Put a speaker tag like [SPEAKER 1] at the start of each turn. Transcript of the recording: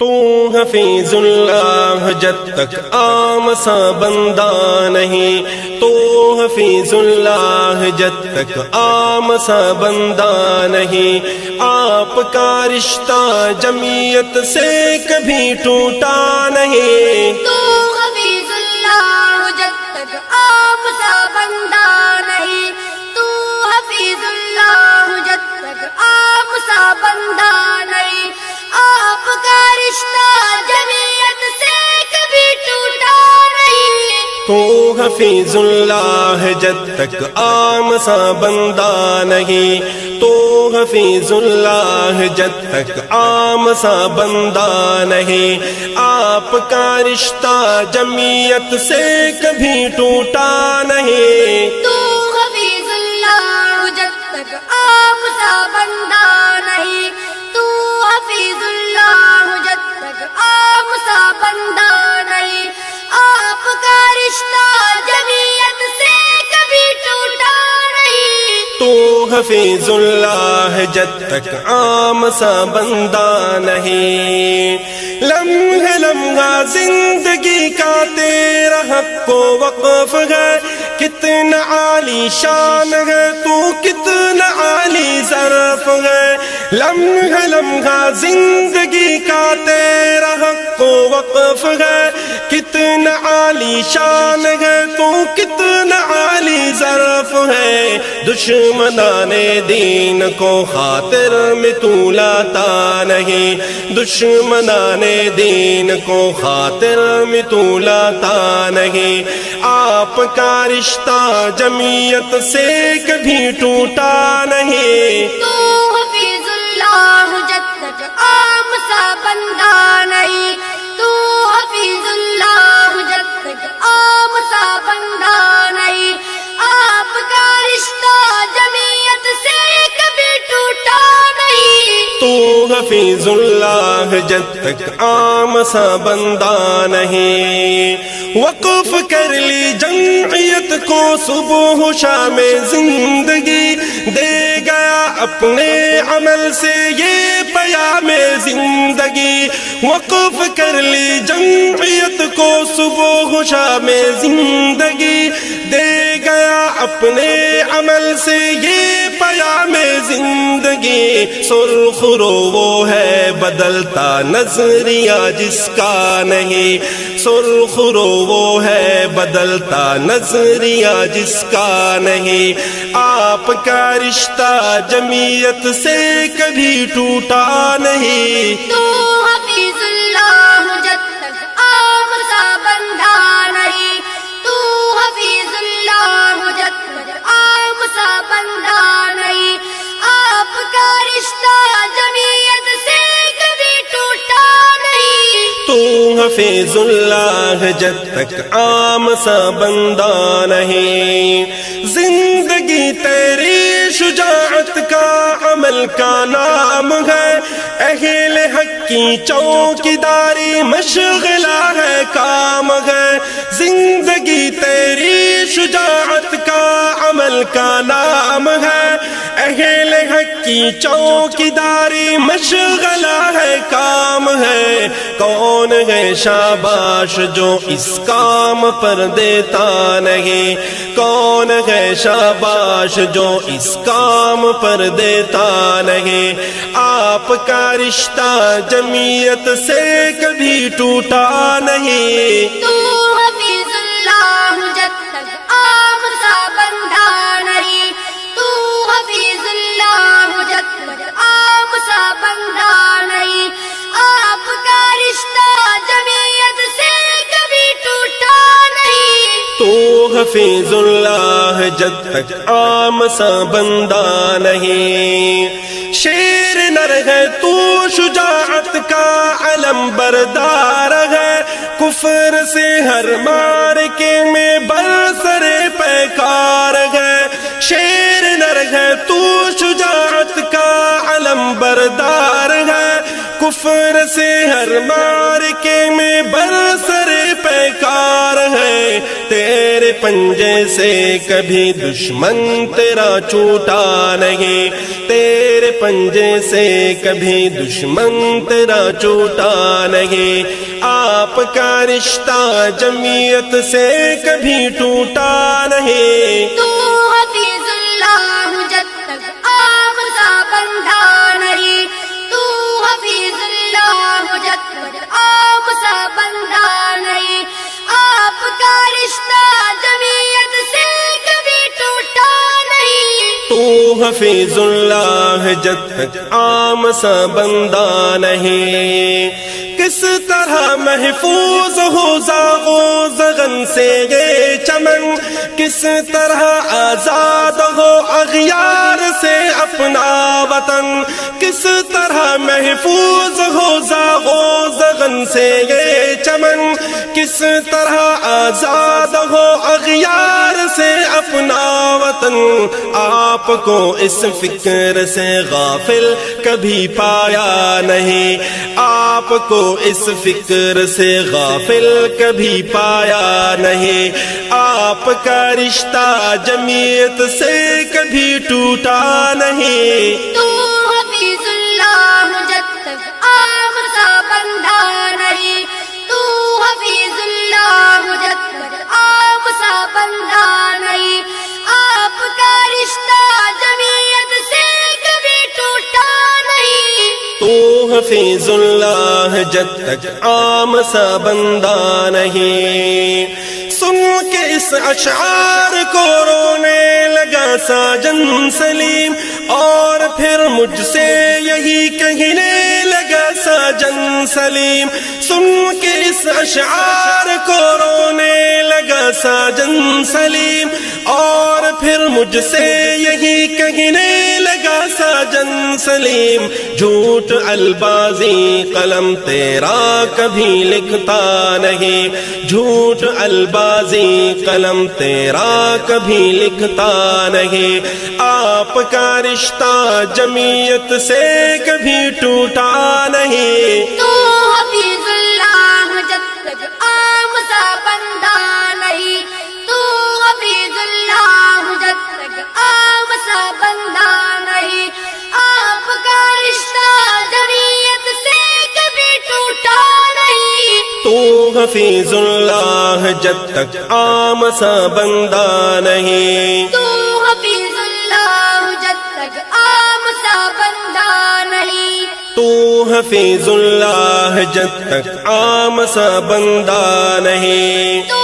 [SPEAKER 1] تو حفیظ اللہ جب تک عام سا بندہ نہیں، تو حفیظ اللہ جب تک عام سا بندہ نہیں، آپ کا رشتہ جمعیت سے کبھی ٹوٹا نہیں۔
[SPEAKER 2] تو حفیظ اللہ جب تک عام سا بندہ نہیں، تو حفیظ اللہ جب تک عام سا بندہ نہیں، آپ کا رشتہ جمعیت سے کبھی ٹوٹا نہیں۔
[SPEAKER 1] تو حفیظ اللہ جب تک عام سا بندہ نہیں، تو حفیظ اللہ جب تک عام سا بندہ نہیں، آپ کا رشتہ جمعیت سے کبھی ٹوٹا نہیں۔
[SPEAKER 2] تو حفیظ اللہ جب تک عام سا بندہ نہیں، تو حفیظ اللہ جب تک عام سا بندہ نہیں، آپ کا رشتہ جمعیت سے کبھی ٹوٹا نہیں۔
[SPEAKER 1] تو حفیظ اللہ جب تک عام سا بندہ نہیں، لمحہ لمحہ زندگی کا تیرا حق و وقف ہے، کتنا عالی شان ہے تو کتنا عالی ظرف ہے، لمحہ لمحہ زندگی کا تیرا حق و وقف ہے، کتنا عالی شان ہے تو کتنا عالی ظرف ہے، دشمنان دین کو خاطر میں تو لاتا نہیں، دشمنان دین کو خاطر میں تو لاتا نہیں، آپ کا رشتہ جمعیت سے کبھی ٹوٹا نہیں۔
[SPEAKER 2] تو حفیظ اللہ جب تک عام سا بندہ نہیں، تو حفیظ اللہ جب تک عام سا بندہ نہیں، آپ کا رشتہ جمعیت سے کبھی ٹوٹا نہیں۔
[SPEAKER 1] تو حفیظ اللہ جب تک عام سا بندہ نہیں، وقف کر لی جمعیت کو صبح و شام زندگی، دے گیا اپنے عمل سے یہ پیام زندگی، وقف کر لی جمعیت کو صبح و شام زندگی، دے گیا اپنے عمل سے یہ پیام زندگی، سرخ رو وہ ہے بدلتا نظریہ جس کا نہیں، سرخ رو وہ ہے بدلتا نظریہ جس کا نہیں، آپ کا رشتہ جمعیت سے کبھی ٹوٹا نہیں۔
[SPEAKER 2] تو حفیظ اللہ جب تک عام سا بندہ نہیں، تو حفیظ اللہ جب تک عام سا بندہ نہیں، آپ کا رشتہ جمعیت سے کبھی ٹوٹا نہیں۔
[SPEAKER 1] تو حفیظ اللہ جب تک عام سا بندہ نہیں، زندگی تیری شجاعت کا عمل کا نام ہے، اہل حق کی چوکیداری مشغلہ ہے کام ہے، زندگی تیری شجاعت کا عمل کا نام ہے، اہل حق کی چوکیداری مشغلہ ہے کام ہے، کون ہے شاباش جو اس کام پر دیتا نہیں، کون ہے شاباش جو اس کام پر دیتا نہیں، آپ کا رشتہ جمعیت سے کبھی ٹوٹا نہیں۔
[SPEAKER 2] تو حفیظ اللہ جب تک عام سا بندہ نہیں، تو حفیظ اللہ جب تک عام سا بندہ نہیں، آپ کا رشتہ جمعیت سے کبھی ٹوٹا نہیں۔
[SPEAKER 1] تو حفیظ اللہ جب تک عام سا بندہ نہیں، شیر نر ہے تو شجاعت کا علم بردار ہے، کفر سے ہر مارکے میں برسر پیکار ہے، شیر نر ہے تو شجاعت کا علم بردار ہے، کفر سے ہر مارکے میں برسر پیکار ہے، تیرے پنجے سے کبھی دشمن تیرا چھوٹا نہیں، تیرے پنجے سے کبھی دشمن تیرا چھوٹا نہیں، آپ کا رشتہ جمعیت سے کبھی ٹوٹا نہیں۔
[SPEAKER 2] تو حفیظ اللہ جب تک آپ سا بندہ نہیں، تو حفیظ اللہ جب تک آپ سا بندہ نہیں، آپ کا رشتہ جمعیت سے کبھی ٹوٹا نہیں۔
[SPEAKER 1] تو حفیظ اللہ جب تک عام سا بندہ نہیں، کس طرح محفوظ ہو زاغ و زغن سے یہ چمن، کس طرح آزاد ہو اغیار سے اپنا وطن، کس طرح محفوظ ہو زاغ و زغن سے یہ چمن، کس طرح آزاد ہو اغیار سے اپنا وطن، آپ کو اس فکر سے غافل کبھی پایا نہیں، آپ کو اس فکر سے غافل کبھی پایا نہیں، آپ کا رشتہ جمعیت سے کبھی ٹوٹا نہیں۔
[SPEAKER 2] تو حفیظ اللہ جب تک آپ سا بندہ نہیں، تو حفیظ اللہ جب تک آپ سا بندہ نہیں، آپ کا رشتہ جمعیت سے کبھی ٹوٹا نہیں۔
[SPEAKER 1] تو حفیظ اللہ جب تک عام سا بندہ نہیں، سن کے اس اشعار کو رونے لگا ساجن سلیم، اور پھر مجھ سے یہی کہنے لگا ساجن سلیم، سن کے اس اشعار کو رونے لگا ساجن سلیم، اور پھر مجھ سے یہی کہنے لگا ساجن سلیم، جھوٹ البازی قلم تیرا کبھی لکھتا نہیں، جھوٹ البازی قلم تیرا کبھی لکھتا نہیں، آپ کا رشتہ جمعیت سے کبھی ٹوٹا نہیں۔
[SPEAKER 2] تو حفیظ اللہ جب تک عام سا بندہ نہیں، تو حفیظ اللہ جب تک عام سا بندہ نہیں، آپ کا رشتہ جمعیت سے کبھی ٹوٹا نہیں۔
[SPEAKER 1] تو حفیظ اللہ جب تک عام سا بندہ نہیں،
[SPEAKER 2] تو حفیظ اللہ جب تک عام سا بندہ نہیں،
[SPEAKER 1] تو حفیظ اللہ جب تک عام سا بندہ نہیں۔
[SPEAKER 2] تو